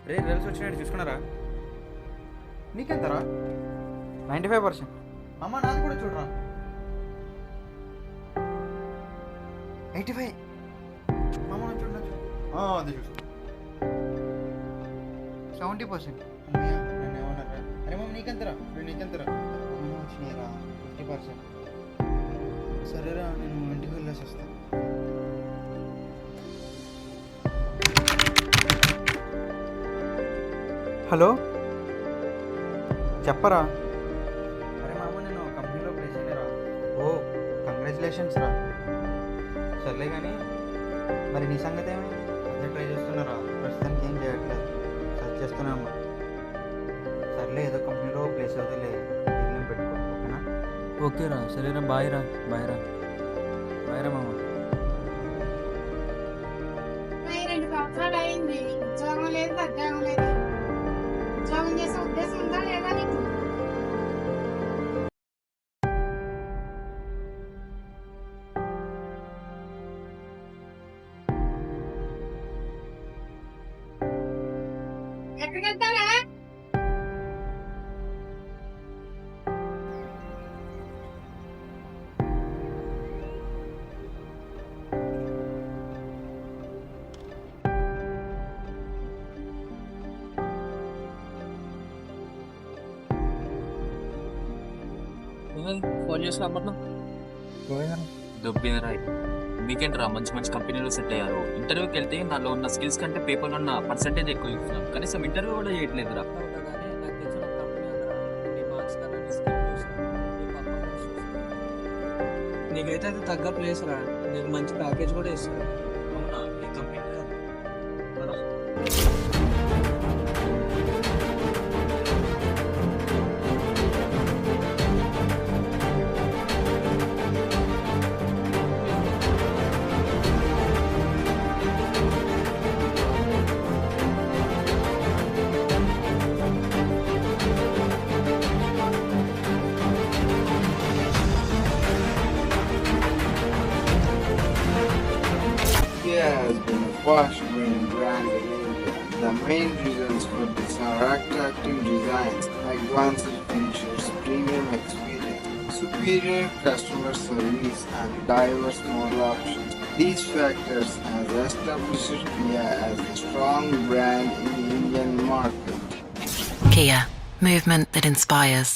Results వచ్చినట్టు చూసుకున్నారా? నీకెంతరా? 95%. అమ్మ నాది కూడా చూడరా. 85. అమ్మ నాకు చూడచ్చు. అది చూసు. 70%. అమ్మయ్య నన్ను ఏమన్నారా? అరే మమ్మ నీకెంతరా? నీకెంతరా? వచ్చినాయిరా 50%. సరేరా నేను ఇంటికి వెళ్ళేసి వస్తాను. హలో, చెప్పరా? అరే మామ, నేను కంపెనీలో ప్లేస్ అయ్యారా? ఓ, కంగ్రాచులేషన్స్ రా. సర్లే కానీ మరి నీ సంగతి ఏమైంది? అదే ట్రై చేస్తున్నారా? ప్రస్తుతానికి ఏం చేయట్లేదు, సర్చ్ చేస్తూనే ఉన్నా. సర్లే, ఏదో కంపెనీలో ప్లేస్ అవుతుందిలే, ఏం పెట్టుకో, ఓకేనా? ఓకేరా, సరేరా, బాయ్ రా మామ. 2 సంవత్సరాలు అయింది, ఉద్యోగం లేదు, ఉద్యోగం లేదు. ఉద్యోగం చేసే ఉద్దేశం ఉందా లేదా నీకు? ఎక్కడికి వెళ్తావా? ఫోన్ చేసి రమ్మన్నా దొబ్బిందిరా. మీకేంట్రా మంచి మంచి కంపెనీలో సెట్ అయ్యారు. ఇంటర్వ్యూకి వెళ్తే నాలో ఉన్న స్కిల్స్ కంటే పేపర్లో ఉన్న పర్సెంటేజ్ ఎక్కువ ఇస్తున్నాం. కనీసం ఇంటర్వ్యూ కూడా చేయట్లేదురా. నీకైతే అది తగ్గ ప్లేస్ రా, నీకు మంచి ప్యాకేజ్ కూడా ఇస్తారు. అవునా? ఈ company Kia has been a fast-growing brand in India. The main reasons for this are attractive designs, advanced features, premium experience, superior customer service, and diverse model options. These factors have established Kia as a strong brand in the Indian market. Kia, movement that inspires.